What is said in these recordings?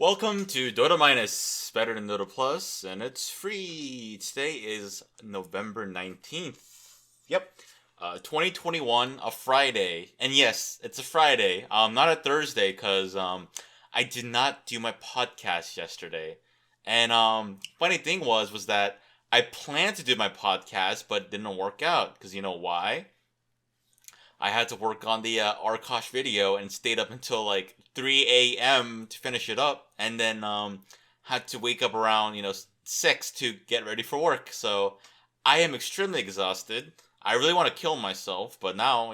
Welcome to Dota Minus, better than Dota Plus, and it's free. Today is November 19th. Yep. 2021, a Friday. And yes, it's a Friday. Not a Thursday, because I did not do my podcast yesterday. And funny thing was that I planned to do my podcast, but it didn't work out, because you know why? I had to work on the Arkosh video and stayed up until like 3 a.m. to finish it up, and then had to wake up around 6 to get ready for work. So I am extremely exhausted. I really want to kill myself, but now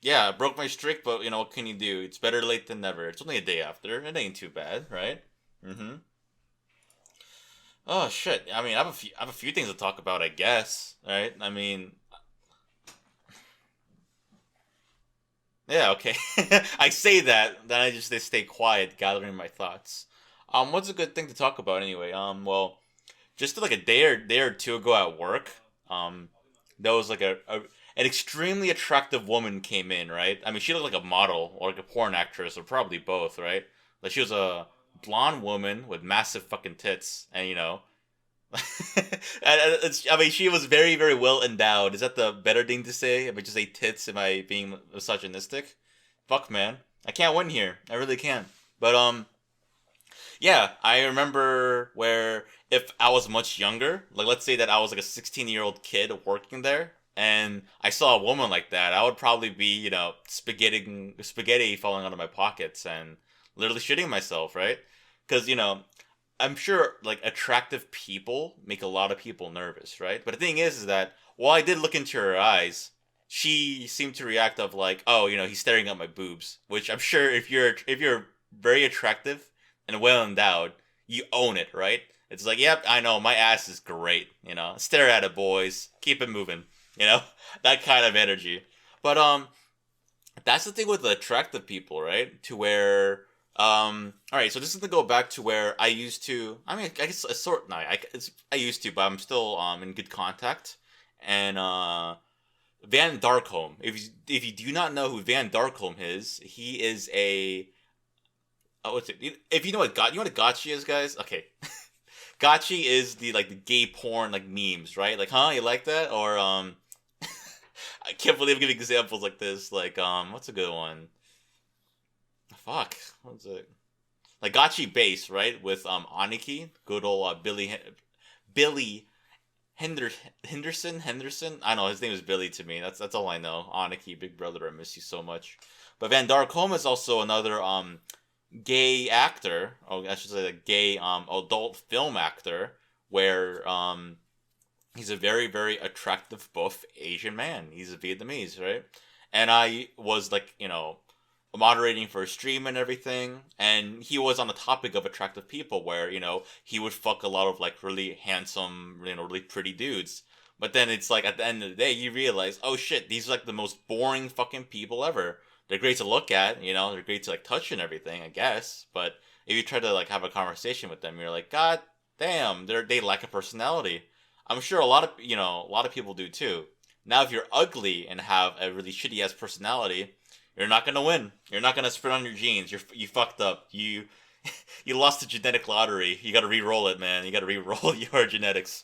yeah, I broke my streak. But what can you do? It's better late than never. It's only a day after. It ain't too bad, right? Mm-hmm. Oh shit. I mean, I have a few things to talk about. I guess, right? I mean, yeah, okay. I say that, then I just they stay quiet, gathering my thoughts. What's a good thing to talk about anyway? Well, just like a day or two ago at work, um, there was like an extremely attractive woman came in, right? I mean, she looked like a model or like a porn actress or probably both, right? Like she was a blonde woman with massive fucking tits, and I mean, she was very, very well endowed. Is that the better thing to say? If I just say tits, am I being misogynistic? Fuck, man. I can't win here. I really can't. But, yeah, I remember where if I was much younger, like let's say that I was like a 16-year-old kid working there, and I saw a woman like that, I would probably be, spaghetti falling out of my pockets and literally shitting myself, right? Because, I'm sure like attractive people make a lot of people nervous, right? But the thing is that while I did look into her eyes, she seemed to react of like, oh, he's staring at my boobs, which I'm sure if you're very attractive and well endowed, you own it, right? It's like, yep, I know my ass is great, stare at it, boys, keep it moving, you know, that kind of energy. But that's the thing with the attractive people, right? To where all right, so this is to go back to where I used to. I mean, I guess a sort. No, I used to, but I'm still in good contact. And Van Darkholm. If you do not know who Van Darkholm is, he is a. Oh, what's it? If you know what gotchi is, guys? Okay, gotchi is the gay porn like memes, right? Like, huh? You like that? Or I can't believe I'm giving examples like this. Like, what's a good one? Fuck, what's it? Like Gotchi Base, right? With Aniki, good old Billy Hender Henderson. I know his name is Billy to me. That's all I know. Aniki, big brother, I miss you so much. But Van Darkholm is also another gay actor. Oh, I should say a gay adult film actor, where he's a very very attractive buff Asian man. He's a Vietnamese, right? And I was like moderating for a stream and everything, and he was on the topic of attractive people, where he would fuck a lot of like really handsome, really pretty dudes. But then it's like at the end of the day, you realize, oh shit, these are like the most boring fucking people ever. They're great to look at, they're great to like touch and everything, I guess. But if you try to like have a conversation with them, you're like, God damn, they lack a personality. I'm sure a lot of people do too. Now, if you're ugly and have a really shitty ass personality, you're not gonna win. You're not gonna spread on your genes. You fucked up. You lost the genetic lottery. You gotta re-roll it, man. You gotta re-roll your genetics.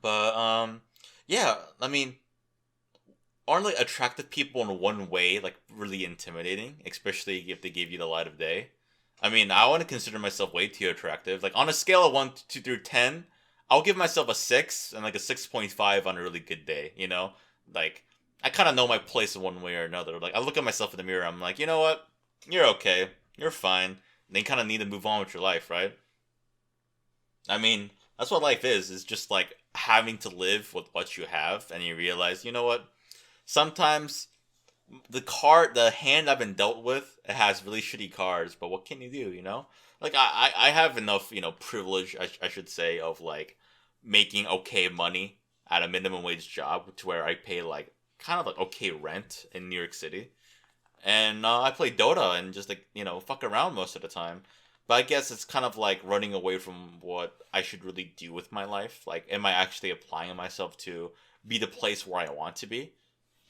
But yeah. I mean, aren't like attractive people in one way like really intimidating, especially if they give you the light of day? I mean, I want to consider myself way too attractive. Like on a scale of one to through 10, I'll give myself a 6 and like a 6.5 on a really good day. Like I kind of know my place in one way or another. Like I look at myself in the mirror, I'm like, you know what? You're okay. You're fine. And then you kind of need to move on with your life, right? I mean, that's what life is. Is just like having to live with what you have, and you realize, you know what? Sometimes the hand I've been dealt with, it has really shitty cards. But what can you do? Like I have enough, privilege, I should say, of like making okay money at a minimum wage job to where I pay like kind of like okay rent in New York City, and I play Dota and just like fuck around most of the time. But I guess it's kind of like running away from what I should really do with my life. Like, am I actually applying myself to be the place where I want to be?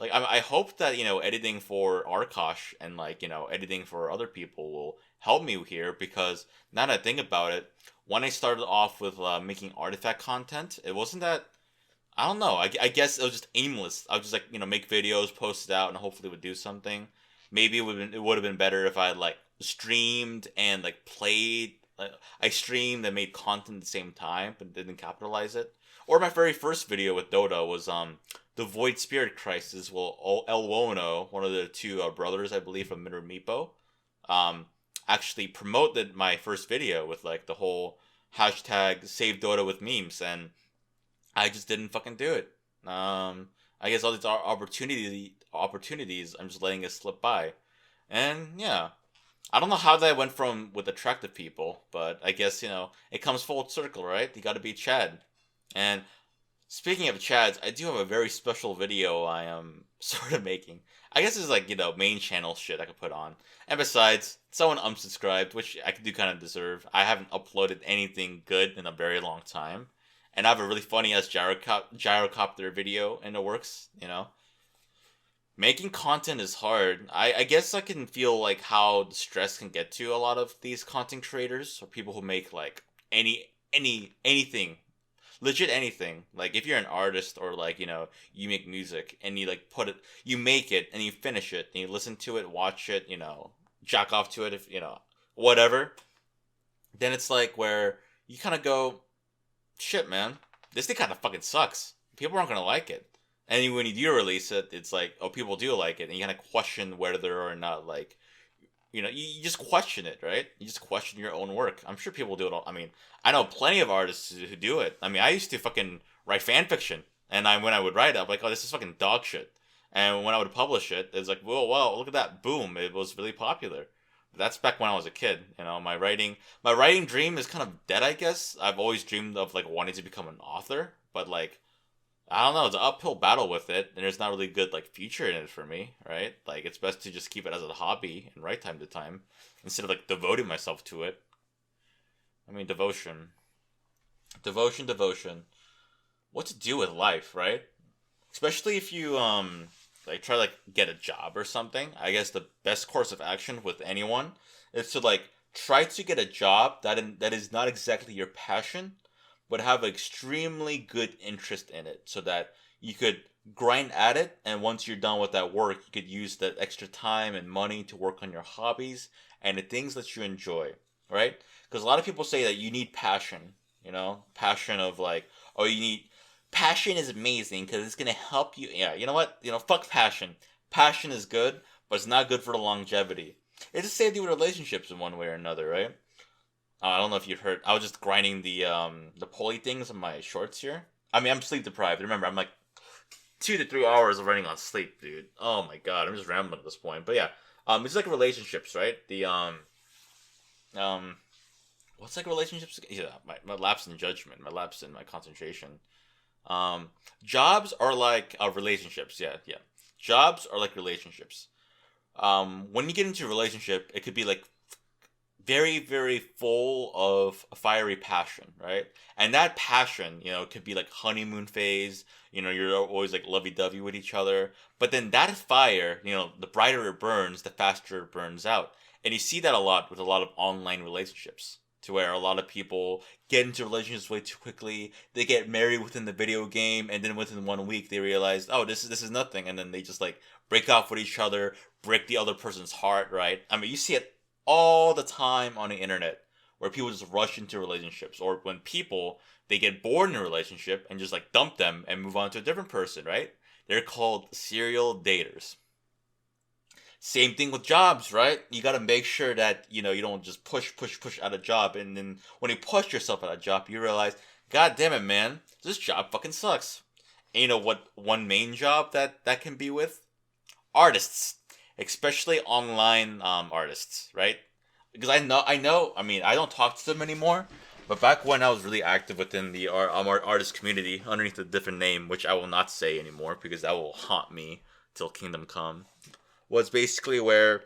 Like, I hope that editing for Arkosh and like editing for other people will helped me here because now that I think about it, when I started off with making artifact content, it wasn't that. I don't know. I guess it was just aimless. I would just like make videos, post it out, and hopefully it would do something. Maybe it would have been better if I had like streamed and like played. I streamed and made content at the same time, but didn't capitalize it. Or my very first video with Dota was the Void Spirit Crisis. Well, El Wono, one of the two brothers, I believe, from Middle Meepo, um, actually promoted my first video with like the whole hashtag Save Dota with memes, and I just didn't fucking do it. I guess all these opportunities, I'm just letting it slip by, and yeah, I don't know how that went from with attractive people, but I guess it comes full circle, right? You got to be Chad. And speaking of Chads, I do have a very special video I am sort of making. I guess it's like main channel shit I could put on. And besides, someone unsubscribed, which I do kind of deserve. I haven't uploaded anything good in a very long time. And I have a really funny ass gyrocopter video in the works, Making content is hard. I guess I can feel like how the stress can get to a lot of these content creators or people who make like anything, legit anything. Like if you're an artist or like you make music and you like you make it and you finish it and you listen to it, watch it, jack off to it if whatever. Then it's like where you kind of go, shit, man, this thing kind of fucking sucks. People aren't gonna like it. And when you do release it, it's like, oh, people do like it, and you kind of question whether or not, like, you just question it, right? You just question your own work. I'm sure people do it all. I mean, I know plenty of artists who do it. I mean, I used to fucking write fan fiction, and when I would write it, I'm like, oh, this is fucking dog shit. And when I would publish it, it's like, whoa, wow, look at that, boom, it was really popular. But that's back when I was a kid. My writing dream is kind of dead, I guess. I've always dreamed of like wanting to become an author, but like, I don't know, it's an uphill battle with it, and there's not really good like future in it for me, right? Like it's best to just keep it as a hobby and write time to time instead of like devoting myself to it. I mean, devotion. What to do with life, right? Especially if you like try to like get a job or something. I guess the best course of action with anyone is to like try to get a job that is not exactly your passion but have extremely good interest in it so that you could grind at it, and once you're done with that work you could use that extra time and money to work on your hobbies and the things that you enjoy, right? Because a lot of people say that you need passion, passion of like, oh, you need passion is amazing because it's going to help you. Yeah, you know what, fuck passion is good, but it's not good for the longevity. It's the same thing with relationships in one way or another, right? I don't know if you've heard. I was just grinding the pulley things on my shorts here. I mean, I'm sleep deprived. Remember, I'm like 2 to 3 hours of running on sleep, dude. Oh my god, I'm just rambling at this point. But yeah, it's like relationships, right? The what's like relationships? Yeah, my lapse in judgment, my lapse in my concentration. Jobs are like relationships. Yeah, yeah. Jobs are like relationships. When you get into a relationship, it could be like very, very full of fiery passion, right? And that passion, could be like honeymoon phase. You're always like lovey-dovey with each other. But then that fire, the brighter it burns, the faster it burns out. And you see that a lot with a lot of online relationships, to where a lot of people get into relationships way too quickly. They get married within the video game, and then within 1 week they realize, oh, this is nothing, and then they just like break off with each other, break the other person's heart, right? I mean, you see it all the time on the internet where people just rush into relationships, or when people they get bored in a relationship and just like dump them and move on to a different person, right? They're called serial daters. Same thing with jobs, right? You got to make sure that you don't just push out a job, and then when you push yourself out of a job you realize, god damn it, man, this job fucking sucks. And you know what one main job that can be with? Artists, especially online artists, right? Because I know. I mean, I don't talk to them anymore. But back when I was really active within the artist community underneath a different name, which I will not say anymore because that will haunt me till Kingdom Come, was basically where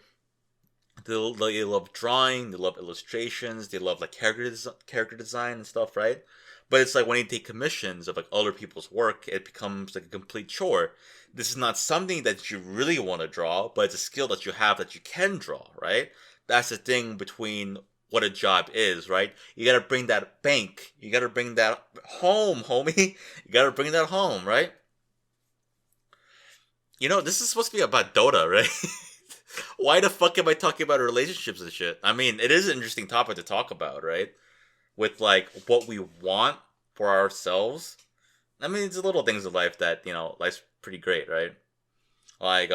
they love drawing, they love illustrations, they love like character design and stuff, right? But it's like when you take commissions of like other people's work, it becomes like a complete chore. This is not something that you really want to draw, but it's a skill that you have that you can draw, right? that's the thing between what a job is, right? You gotta bring that bank. You gotta bring that home, homie. You gotta bring that home, right? This is supposed to be about Dota, right? Why the fuck am I talking about relationships and shit? I mean, it is an interesting topic to talk about, right? With like what we want for ourselves. I mean, it's the little things in life that life's pretty great, right? Like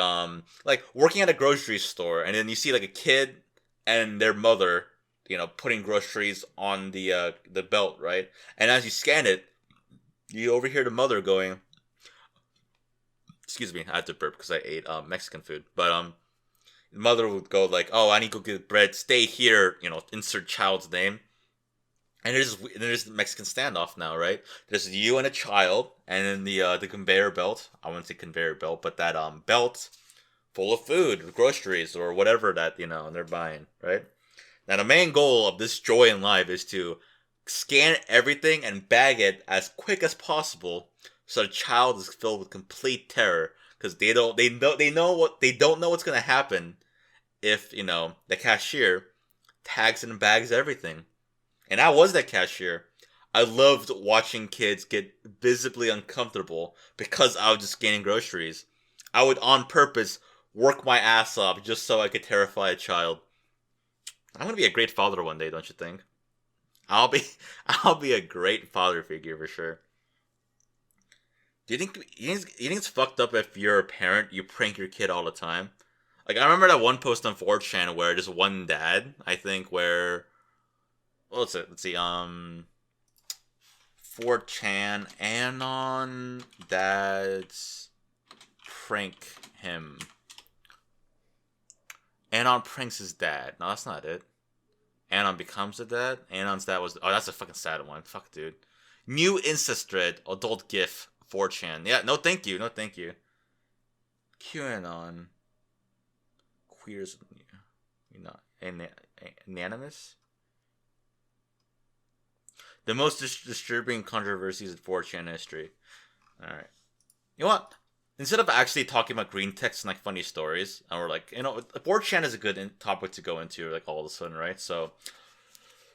working at a grocery store, and then you see like a kid and their mother, putting groceries on the belt, right? And as you scan it, you overhear the mother going, "Excuse me, I had to burp because I ate Mexican food." But the mother would go like, "Oh, I need to go get bread. Stay here." Insert child's name. And there's the Mexican standoff now, right? There's you and a child, and then the conveyor belt. I wouldn't say conveyor belt, but that belt full of food, groceries, or whatever that they're buying, right? Now the main goal of this joy in life is to scan everything and bag it as quick as possible, so the child is filled with complete terror because they don't know what's gonna happen if the cashier tags and bags everything. And I was that cashier. I loved watching kids get visibly uncomfortable because I was just scanning groceries. I would on purpose work my ass off just so I could terrify a child. I'm gonna be a great father one day, don't you think? I'll be I'll be a great father figure for sure. Do you think it's fucked up if you're a parent, you prank your kid all the time? Like I remember that one post on 4chan where just one dad, I think, where what's it? Let's see. 4chan Anon dads prank him. Anon pranks his dad. No, that's not it. Anon becomes a dad. Anon's dad was. Oh, that's a fucking sad one. Fuck, dude. New incest thread. Adult GIF. 4chan. Yeah, no, thank you. No, thank you. QAnon. Queers. You know, anonymous. The most disturbing controversies in 4chan history. Alright. You know what? Instead of actually talking about green text and like funny stories, and we're like, 4chan is a good topic to go into, like all of a sudden, right? So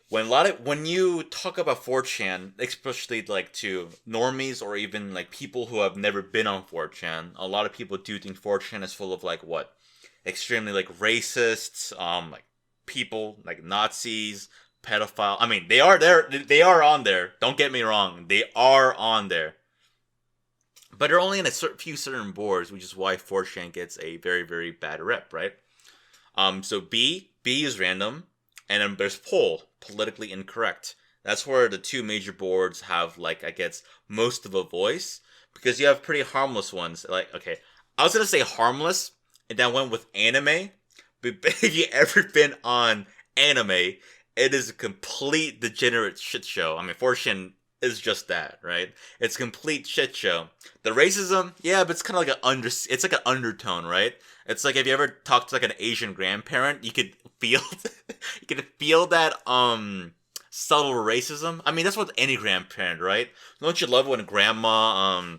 when you talk about 4chan, especially like to normies or even like people who have never been on 4chan, a lot of people do think 4chan is full of like what? Extremely like racists, like people like Nazis, pedophile. I mean, they are there. They are on there. Don't get me wrong. They are on there. But they're only in a few certain boards, which is why 4chan gets a very, very bad rep, right? So B is random, and then there's poll, politically incorrect. That's where the two major boards have, like, I guess, most of a voice, because you have pretty harmless ones. Like, okay, I was gonna say harmless, and then went with anime. But if you ever been on anime, it is a complete degenerate shit show. I mean, 4chan is just that, right? It's a complete shit show. The racism, yeah, but it's kind of like it's like an undertone, right? It's like if you ever talked to like an Asian grandparent, you could feel you could feel that subtle racism. I mean, that's what any grandparent, right? Don't you love when grandma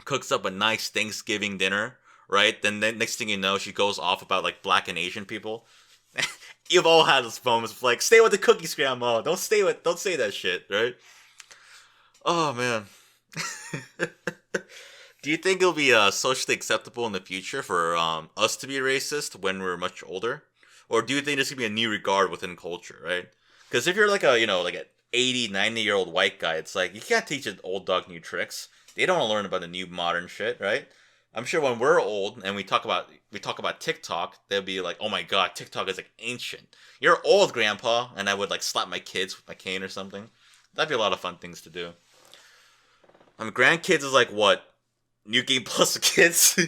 cooks up a nice Thanksgiving dinner, right? Then the next thing you know, she goes off about like black and Asian people. You've all had those moments of like, stay with the cookies, grandma. Don't say that shit, right? Oh man. Do you think it'll be socially acceptable in the future for us to be racist when we're much older, or do you think there's gonna be a new regard within culture, right? Because if you're like like an 80, 90-year-old white guy, it's like you can't teach an old dog new tricks. They don't want to learn about the new modern shit, right? I'm sure when we're old and we talk about TikTok, they'll be like, "Oh my god, TikTok is like ancient. You're old, grandpa," and I would like slap my kids with my cane or something. That'd be a lot of fun things to do. I mean, grandkids is like what? New Game Plus kids?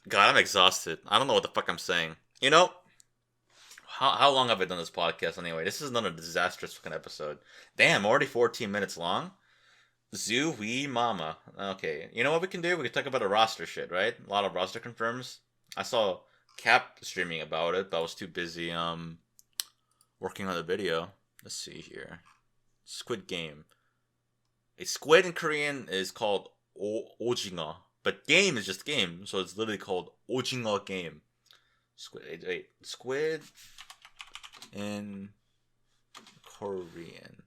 God, I'm exhausted. I don't know what the fuck I'm saying. How long have I done this podcast anyway? This is another disastrous fucking episode. Damn, already 14 minutes long? Zoo wee mama. Okay, you know what we can do? We can talk about a roster shit, right? A lot of roster confirms. I saw Cap streaming about it, but I was too busy working on the video. Let's see here. Squid Game. A squid in Korean is called ojinga, but game is just game, so it's literally called ojinga game. Squid in Korean.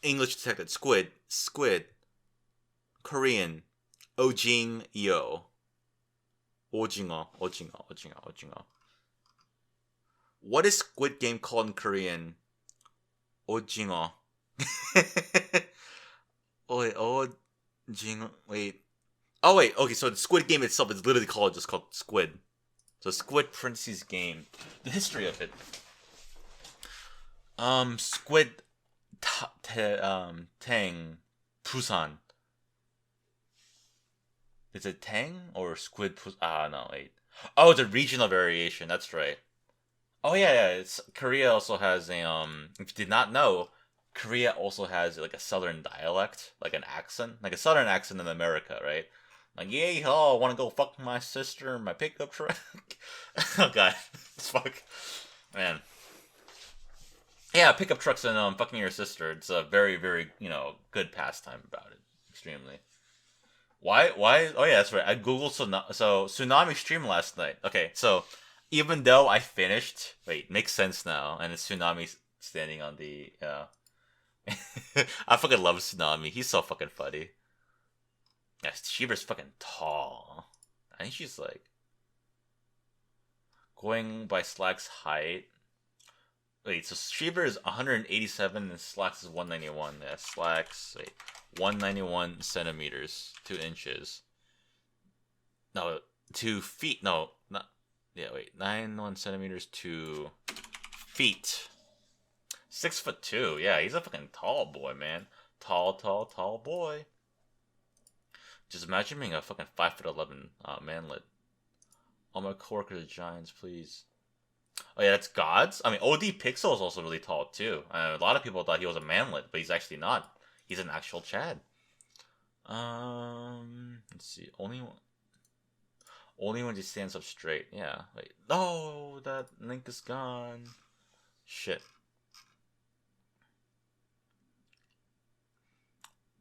English detected. Squid. Korean. 오징어. 오징어. What is Squid Game called in Korean? 오징어. 오징어. Wait. Oh wait. Okay, so the Squid Game itself is literally just called Squid. So Squid parentheses game. The history of it. Squid Tang Busan. Is it Tang or Squid? No, wait. Oh, it's a regional variation. That's right. Oh yeah. It's Korea also has a If you did not know, Korea also has like a southern dialect, like an accent, like a southern accent in America, right? Like, yeah, oh, I want to go fuck my sister in my pickup truck. Oh god, fuck, man. Yeah, pickup trucks and fucking your sister. It's a very, very good pastime about it. Extremely. Why? Oh yeah, that's right. I googled Tsunami stream last night. Okay, so even though I finished, makes sense now, and it's Tsunami standing on the. I fucking love Tsunami. He's so fucking funny. Yeah, Shiver's fucking tall. I think she's like going by Slack's height. Wait, so Shiver is 187 and Slacks is 191. Yeah, Slacks 191 centimeters, 2 inches. No, 2 feet. No, not. Yeah, 91 centimeters, 2 feet. 6'2". Yeah, he's a fucking tall boy, man. Tall boy. Just imagine being a fucking 5'11" manlet. All my coworkers are giants, please. Oh yeah, that's Gods. I mean, OD Pixel is also really tall too. A lot of people thought he was a manlet, but he's actually not. He's an actual Chad. Let's see. Only when he stands up straight. Yeah. Wait. Oh, that link is gone. Shit.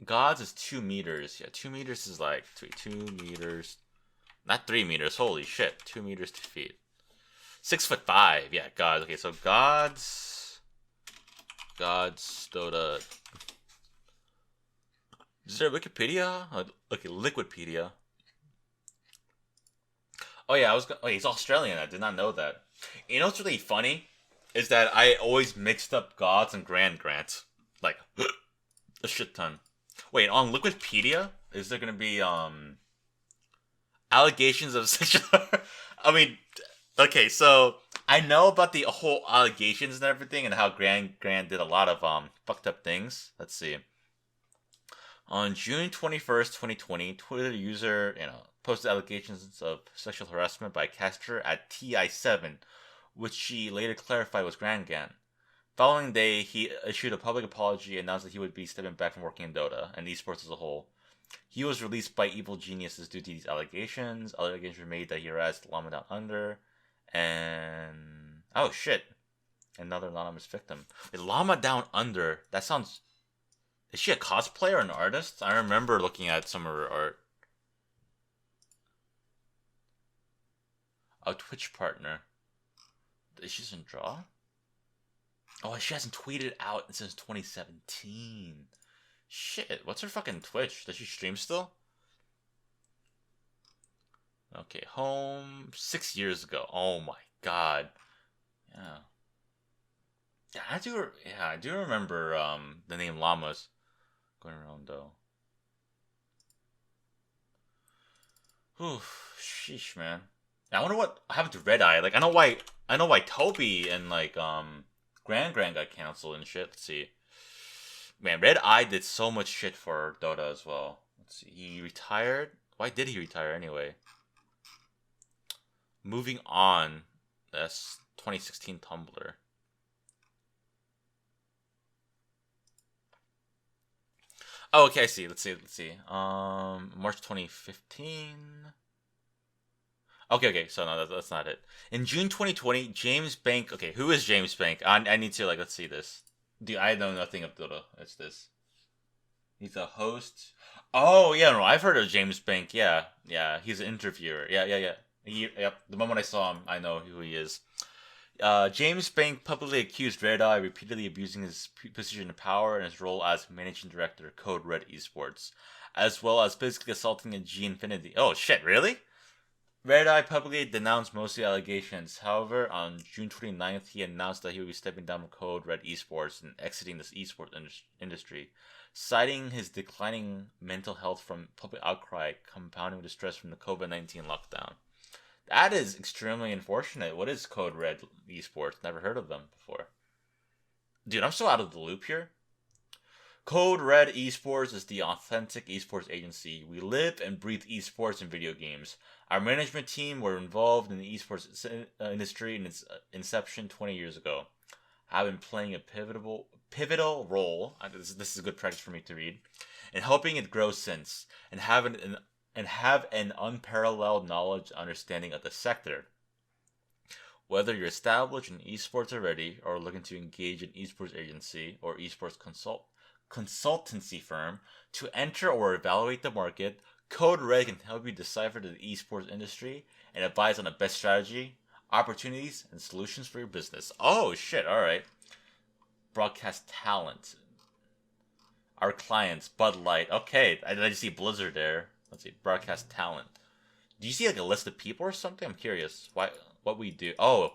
Gods is 2 meters. Yeah, 2 meters is like 2 meters. Not 3 meters. Holy shit. 2 meters, 2 feet. 6'5". Yeah, Gods. Okay, so Gods, Dota. Is there a Wikipedia? Okay, Liquipedia. Oh yeah, he's Australian. I did not know that. You know what's really funny is that I always mixed up Gods and Grant. Like a shit ton. Wait, on Liquipedia, is there gonna be allegations of sexual? I mean, okay, so I know about the whole allegations and everything, and how Grant did a lot of fucked up things. Let's see. On June 21st, 2020, Twitter user posted allegations of sexual harassment by caster at TI7, which she later clarified was Grangan. Following day, he issued a public apology and announced that he would be stepping back from working in Dota and esports as a whole. He was released by Evil Geniuses due to these allegations. Allegations were made that he harassed Llama Down Under, and oh shit, another anonymous victim. Wait, Llama Down Under. That sounds. Is she a cosplayer or an artist? I remember looking at some of her art. A Twitch partner. She doesn't draw? Oh, she hasn't tweeted out since 2017. Shit, what's her fucking Twitch? Does she stream still? Okay, home 6 years ago. Oh my god. Yeah. Yeah, I do remember the name Llamas going around though. Whew, sheesh, man. I wonder what happened to Red Eye. Like, I know why Toby and like Grand got canceled and shit. Let's see. Man, Red Eye did so much shit for Dota as well. Let's see. He retired. Why did he retire anyway? Moving on. That's 2016 Tumblr. Oh, okay, I see. Let's see. March 2015. Okay. So no, that's not it. In June 2020, James Bank. Okay, who is James Bank? I need to let's see this. Dude, I know nothing of Dota. It's this. He's a host. Oh yeah, no, I've heard of James Bank. Yeah, yeah, he's an interviewer. Yeah, yeah, yeah. Yep. The moment I saw him, I know who he is. James Bank publicly accused Red Eye repeatedly abusing his position of power and his role as managing director of Code Red Esports, as well as physically assaulting a G Infinity. Oh shit, really? Red Eye publicly denounced most of the allegations. However, on June 29th, he announced that he would be stepping down from Code Red Esports and exiting this esports industry, citing his declining mental health from public outcry compounding with the stress from the COVID-19 lockdown. That is extremely unfortunate. What is Code Red Esports? Never heard of them before. Dude, I'm so out of the loop here. Code Red Esports is the authentic esports agency. We live and breathe esports and video games. Our management team were involved in the esports industry in its inception 20 years ago. I've been playing a pivotal role. This is a good practice for me to read, in helping it grow since, and have an unparalleled knowledge and understanding of the sector. Whether you're established in esports already or looking to engage an esports agency or esports consultancy firm to enter or evaluate the market, Code Red can help you decipher the esports industry and advise on the best strategy, opportunities, and solutions for your business. Oh shit! All right. Broadcast talent. Our clients, Bud Light. Okay, I just see Blizzard there. Let's see, broadcast talent. Do you see like a list of people or something? I'm curious. Why? What we do? Oh,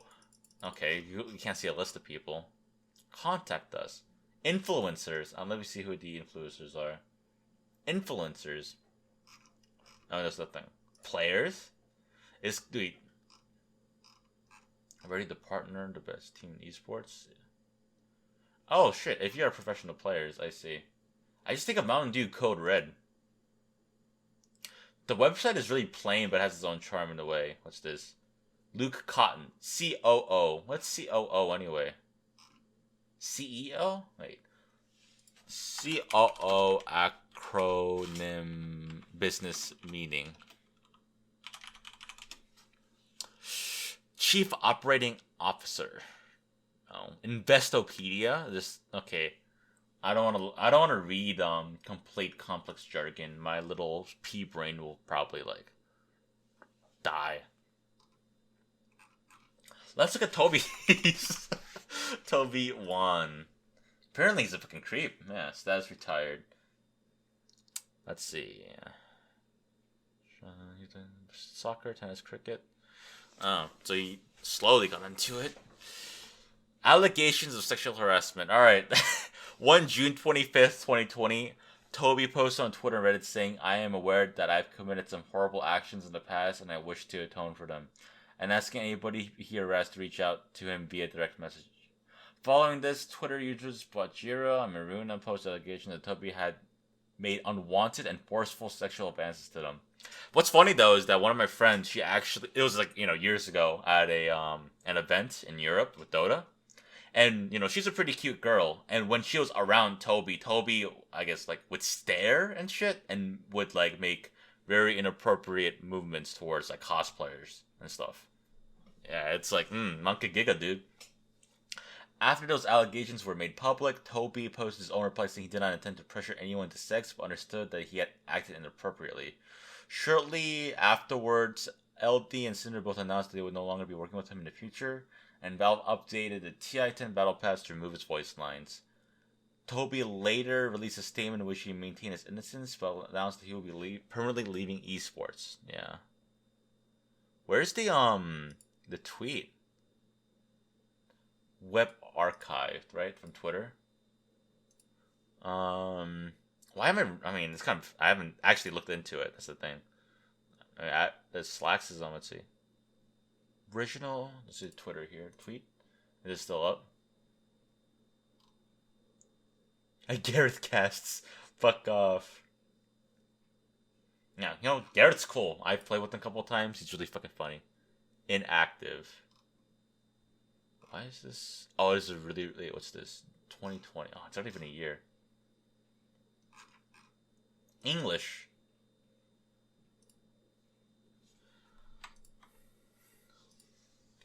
okay. You can't see a list of people. Contact us. Influencers. Let me see who the influencers are. Influencers. Oh, that's the thing. Players. Is wait. Ready to partner the best team in esports. Oh shit! If you are professional players, I see. I just think of Mountain Dew Code Red. The website is really plain, but has its own charm in a way. What's this? Luke Cotton, COO. What's COO anyway? CEO? Wait. COO acronym business meaning. Chief Operating Officer. Oh, Investopedia. This okay. I don't want to read complete complex jargon. My little pea brain will probably like die. Let's look at Toby's. Toby 1. Apparently he's a fucking creep. Yeah, status retired. Let's see. Soccer, tennis, cricket. Oh, so he slowly got into it. Allegations of sexual harassment. Alright. 1 June 25th, 2020. Toby posted on Twitter and Reddit saying, I am aware that I've committed some horrible actions in the past and I wish to atone for them. And asking anybody he harassed to reach out to him via direct message. Following this, Twitter users Bajira and Maruna posted allegations that Toby had made unwanted and forceful sexual advances to them. What's funny though is that one of my friends, she actually, it was like, years ago at an event in Europe with Dota. And, she's a pretty cute girl. And when she was around Toby, I guess, like, would stare and shit. And would, like, make very inappropriate movements towards, like, cosplayers and stuff. Yeah, it's like, monkey giga, dude. After those allegations were made public, Toby posted his own reply saying he did not intend to pressure anyone to sex, but understood that he had acted inappropriately. Shortly afterwards, LD and Cinder both announced that they would no longer be working with him in the future, and Valve updated the TI-10 Battle Pass to remove its voice lines. Toby later released a statement in which he maintained his innocence, but announced that he will be permanently leaving esports. Yeah. Where's the tweet? Web archived, right, from Twitter. Why am I mean, it's kind of, I haven't actually looked into it. That's the thing. There's Slacksism. Let's see. Original. Let's see Twitter here. Tweet. It is still up. Gareth casts. Fuck off. Yeah, Garrett's cool. I've played with him a couple of times. He's really fucking funny. Inactive. Why is this? Oh, this is really. What's this? 2020. Oh, it's not even a year. English.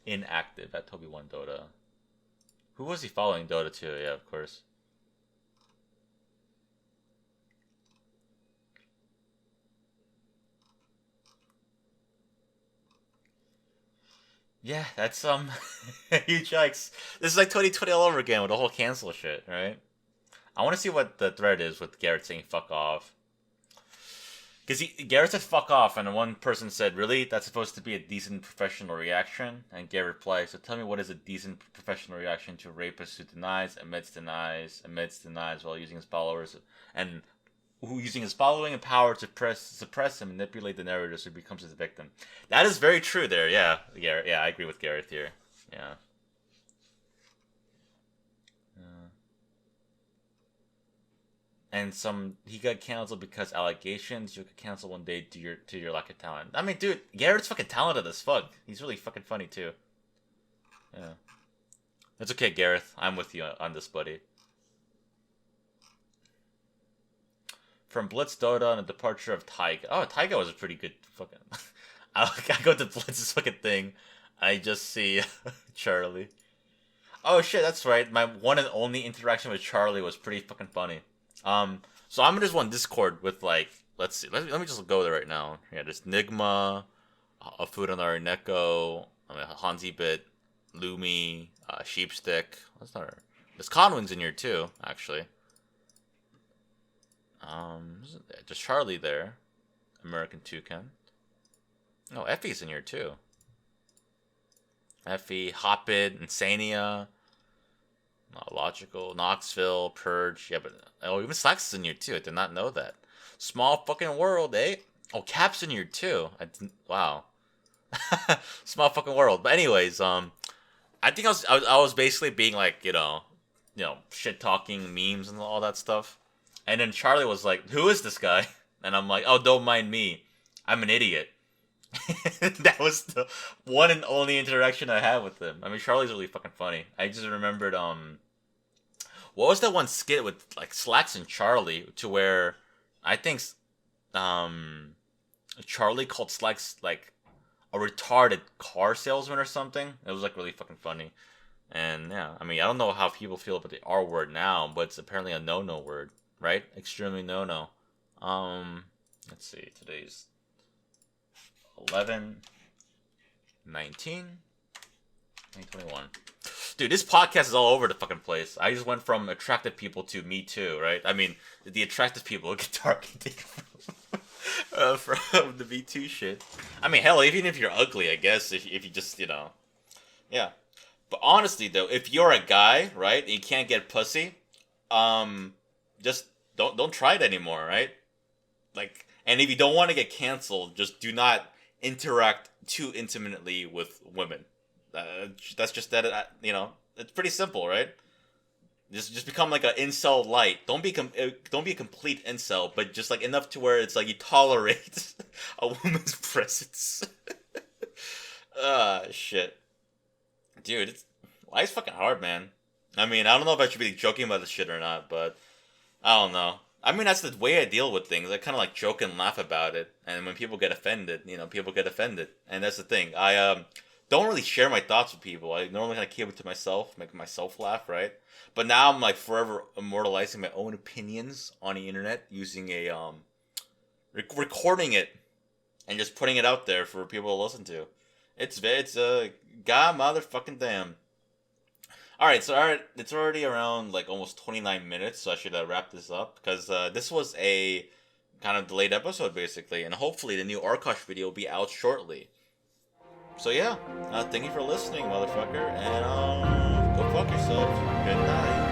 Inactive at Toby1 Dota. Who was he following Dota to? Yeah, of course. Yeah, that's huge yikes. This is like 2020 all over again with the whole cancel shit, right? I want to see what the thread is with Garrett saying "fuck off." Because Garrett said "fuck off," and one person said, "Really? That's supposed to be a decent professional reaction?" And Garrett replies, "So tell me, what is a decent professional reaction to a rapist who admits, denies while using his followers and who using his following and power to suppress and manipulate the narrative so he becomes his victim?" That is very true. There, yeah, Garrett. Yeah, I agree with Garrett here. Yeah. And he got canceled because allegations. You could cancel one day to your lack of talent. I mean, dude, Garrett's fucking talented as fuck. He's really fucking funny too. Yeah, it's okay, Gareth. I'm with you on this, buddy. From Blitz Dota and the departure of Taiga. Oh, Taiga was a pretty good fucking. I go to Blitz's fucking thing. I just see Charlie. Oh shit, that's right. My one and only interaction with Charlie was pretty fucking funny. So I'm in this one Discord with like, let's see, let me just go there right now. Yeah, there's Nigma, a food on Neko, Hansi Bit, Lumi, Sheepstick. That's not her. There's Conwings in here too, actually. Just Charlie there, American Toucan. No, Effie's in here too. Effie, Hopid, Insania. Not Logical, Knoxville, Purge. Yeah, but even Slacks is in here too. I did not know that. Small fucking world, eh? Oh, Cap's in here too. Wow. Small fucking world. But anyways, I think I was basically being like, shit talking memes and all that stuff. And then Charlie was like, "Who is this guy?" And I'm like, "Oh, don't mind me. I'm an idiot." That was the one and only interaction I had with him. I mean, Charlie's really fucking funny. I just remembered, what was that one skit with like Slacks and Charlie to where I think, Charlie called Slacks like a retarded car salesman or something. It was like really fucking funny. And yeah, I mean, I don't know how people feel about the R word now, but it's apparently a no word, right? Extremely no. Let's see, today's 11 19 2021. Dude, this podcast is all over the fucking place. I just went from attractive people to Me Too, right? I mean, the attractive people get targeted from the Me Too shit. I mean, hell, even if you're ugly, I guess, if you just, yeah. But honestly, though, if you're a guy, right, and you can't get pussy, just don't try it anymore, right? Like, and if you don't want to get canceled, just do not interact too intimately with women. That's just that. It's pretty simple, right? Just become like an incel light. Don't be a complete incel, but just like enough to where it's like you tolerate a woman's presence. Shit, dude, life's fucking hard, man. I mean, I don't know if I should be joking about this shit or not, but I don't know. I mean, that's the way I deal with things. I kind of like joke and laugh about it, and when people get offended, people get offended, and that's the thing. I don't really share my thoughts with people. I normally kind of keep it to myself, make myself laugh, right? But now I'm like forever immortalizing my own opinions on the internet using a recording it and just putting it out there for people to listen to. It's god motherfucking damn. Alright, it's already around like almost 29 minutes, so I should wrap this up because this was a kind of delayed episode basically, and hopefully the new Arkosh video will be out shortly. So yeah, thank you for listening, motherfucker, and go fuck yourself. Good night.